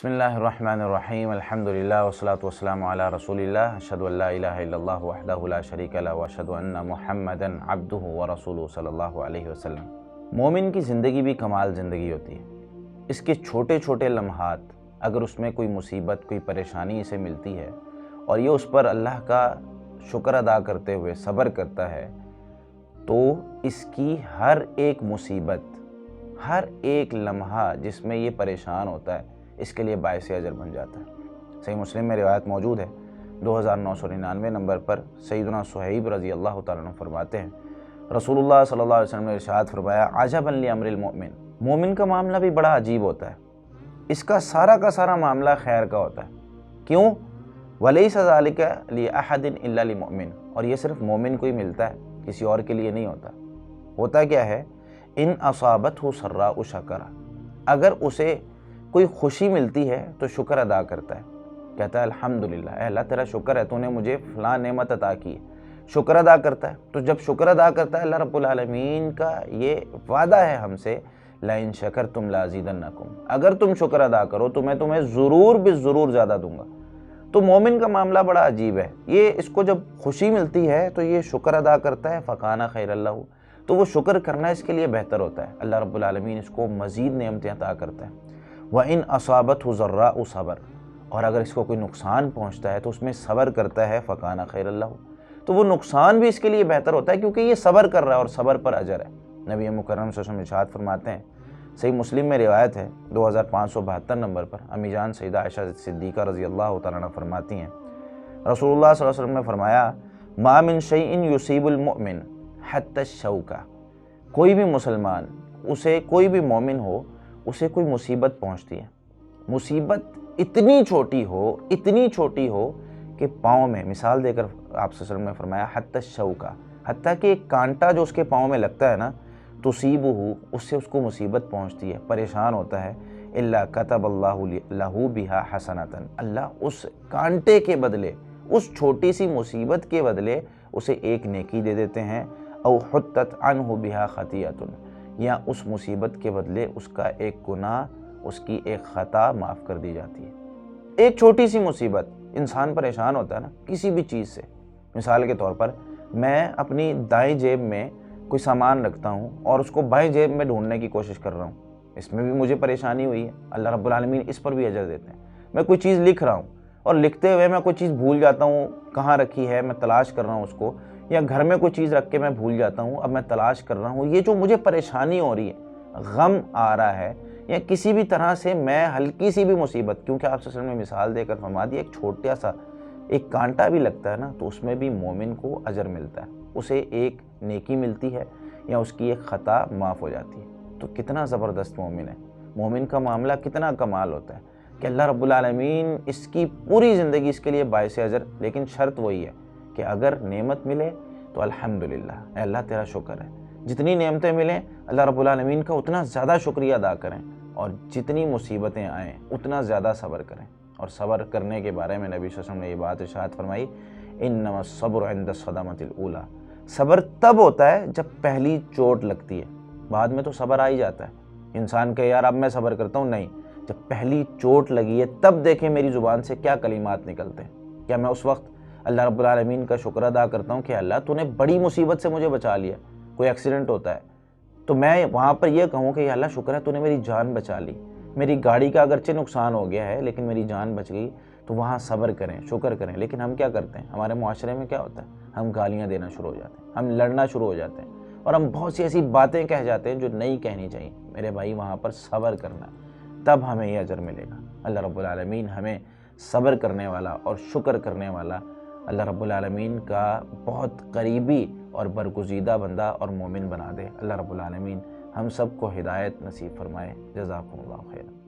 بسم اللہ الرحمن الرحیم الحمدللہ والصلاة والسلام علی رسول اللہ اشہد ان لا الہ الا اللہ وحدہ لا شریک لہ واشہد ان محمدا عبدہ ورسولہ صلی اللہ علیہ وسلم۔ مومن کی زندگی بھی کمال زندگی ہوتی ہے۔ اس کے چھوٹے چھوٹے لمحات، اگر اس میں کوئی مصیبت، کوئی پریشانی اسے ملتی ہے اور یہ اس پر اللہ کا شکر ادا کرتے ہوئے صبر کرتا ہے، تو اس کی ہر ایک مصیبت، ہر ایک لمحہ جس میں یہ پریشان ہوتا ہے، اس کے لیے باعث اجر بن جاتا ہے۔ صحیح مسلم میں روایت موجود ہے، 2999 نمبر پر سیدنا صہیب رضی اللہ تعالیٰ عنہ فرماتے ہیں، رسول اللہ صلی اللہ علیہ وسلم نے ارشاد فرمایا، عجبا لامر المؤمن، مومن کا معاملہ بھی بڑا عجیب ہوتا ہے، اس کا سارا معاملہ خیر کا ہوتا ہے۔ کیوں؟ ولیس ذالک لاحد الا للمؤمن، اور یہ صرف مومن کو ہی ملتا ہے، کسی اور کے لیے نہیں ہوتا۔ ہوتا کیا ہے؟ ان اصابتہ سراء شکر، اگر اسے کوئی خوشی ملتی ہے تو شکر ادا کرتا ہے، کہتا ہے الحمدللہ، اے اللہ تیرا شکر ہے، تو نے مجھے فلاں نعمت عطا کی ہے، شکر ادا کرتا ہے۔ تو جب شکر ادا کرتا ہے، اللہ رب العالمین کا یہ وعدہ ہے ہم سے، لئن شکرتم لازیدنکم، اگر تم شکر ادا کرو تو میں تمہیں ضرور بالضرور زیادہ دوں گا۔ تو مومن کا معاملہ بڑا عجیب ہے، یہ اس کو جب خوشی ملتی ہے تو یہ شکر ادا کرتا ہے، فکان خیر اللہ، تو وہ شکر کرنا اس کے لیے بہتر ہوتا ہے، اللہ رب العالمین اس کو مزید نعمتیں عطا کرتا ہے۔ وَإِنْ أَصَابَتْهُ ضَرَّاءُ صبر، اور اگر اس کو کوئی نقصان پہنچتا ہے تو اس میں صبر کرتا ہے، فَكَانَ خَيْرَ اللَّهُ، تو وہ نقصان بھی اس کے لیے بہتر ہوتا ہے کیونکہ یہ صبر کر رہا ہے اور صبر پر اجر ہے۔ نبی مکرم صلی اللہ علیہ وسلم ارشاد فرماتے ہیں، صحیح مسلم میں روایت ہے 2572 نمبر پر، امی جان سیدہ عائشہ صدیقہ رضی اللہ تعالیٰ عنہ فرماتی ہیں، رسول اللہ صلی اللہ علیہ وسلم نے فرمایا، مَا مِن شَيْءٍ يُصِيبُ الْمُؤْمِنَ حَتَّى الشَّوْكَ، کوئی بھی مسلمان، اسے کوئی بھی مومن ہو، اسے کوئی مصیبت پہنچتی ہے، مصیبت اتنی چھوٹی ہو کہ پاؤں میں، مثال دے کر آپ صلی اللہ علیہ وسلم نے فرمایا حتی الشوکہ، حتیٰ کہ ایک کانٹا جو اس کے پاؤں میں لگتا ہے نا، تصیبہ، اس سے اس کو مصیبت پہنچتی ہے، پریشان ہوتا ہے، الا کتب اللہ لہ بہا حسنۃ، اللہ اس کانٹے کے بدلے، اس چھوٹی سی مصیبت کے بدلے اسے ایک نیکی دے دیتے ہیں، او حطت عنہ بہا خطیئۃ، یا اس مصیبت کے بدلے اس کا ایک گناہ، اس کی ایک خطا معاف کر دی جاتی ہے۔ ایک چھوٹی سی مصیبت، انسان پریشان ہوتا ہے نا کسی بھی چیز سے، مثال کے طور پر میں اپنی دائیں جیب میں کوئی سامان رکھتا ہوں اور اس کو بائیں جیب میں ڈھونڈنے کی کوشش کر رہا ہوں، اس میں بھی مجھے پریشانی ہوئی ہے، اللہ رب العالمین اس پر بھی اجر دیتے ہیں۔ میں کوئی چیز لکھ رہا ہوں اور لکھتے ہوئے میں کوئی چیز بھول جاتا ہوں، کہاں رکھی ہے، میں تلاش کر رہا ہوں اس کو، یا گھر میں کوئی چیز رکھ کے میں بھول جاتا ہوں، اب میں تلاش کر رہا ہوں، یہ جو مجھے پریشانی ہو رہی ہے، غم آ رہا ہے، یا کسی بھی طرح سے میں ہلکی سی بھی مصیبت، کیونکہ آپ صلی اللہ علیہ وسلم نے مثال دے کر فرما دیا، ایک چھوٹا سا ایک کانٹا بھی لگتا ہے نا، تو اس میں بھی مومن کو اجر ملتا ہے، اسے ایک نیکی ملتی ہے یا اس کی ایک خطا معاف ہو جاتی ہے۔ تو کتنا زبردست مومن ہے، مومن کا معاملہ کتنا کمال ہوتا ہے کہ اللہ رب العالمین اس کی پوری زندگی اس کے لیے باعث اجر، لیکن شرط وہی ہے کہ اگر نعمت ملے تو الحمدللہ، اے اللہ تیرا شکر ہے، جتنی نعمتیں ملیں اللہ رب العالمین کا اتنا زیادہ شکریہ ادا کریں، اور جتنی مصیبتیں آئیں اتنا زیادہ صبر کریں۔ اور صبر کرنے کے بارے میں نبی صلی اللہ علیہ وسلم نے یہ بات ارشاد فرمائی، انما الصبر عند الصدمۃ الاولی، صبر تب ہوتا ہے جب پہلی چوٹ لگتی ہے، بعد میں تو صبر آ ہی جاتا ہے، انسان کہ یار اب میں صبر کرتا ہوں، نہیں، جب پہلی چوٹ لگی ہے تب دیکھیں میری زبان سے کیا کلمات نکلتے ہیں، کیا میں اس وقت اللہ رب العالمین کا شکر ادا کرتا ہوں کہ اللہ تو نے بڑی مصیبت سے مجھے بچا لیا، کوئی ایکسیڈنٹ ہوتا ہے تو میں وہاں پر یہ کہوں کہ یا اللہ شکر ہے تو نے میری جان بچا لی، میری گاڑی کا اگرچہ نقصان ہو گیا ہے لیکن میری جان بچ گئی، تو وہاں صبر کریں، شکر کریں۔ لیکن ہم کیا کرتے ہیں، ہمارے معاشرے میں کیا ہوتا ہے، ہم گالیاں دینا شروع ہو جاتے ہیں، ہم لڑنا شروع ہو جاتے ہیں، اور ہم بہت سی ایسی باتیں کہہ جاتے ہیں جو نہیں کہنی چاہیے۔ میرے بھائی وہاں پر صبر کرنا، تب ہمیں یہ اجر ملے گا۔ اللہ رب العالمین ہمیں صبر کرنے والا اور شکر کرنے والا، اللہ رب العالمین کا بہت قریبی اور برگزیدہ بندہ اور مومن بنا دے۔ اللہ رب العالمین ہم سب کو ہدایت نصیب فرمائے۔ جزاکم اللہ خیر۔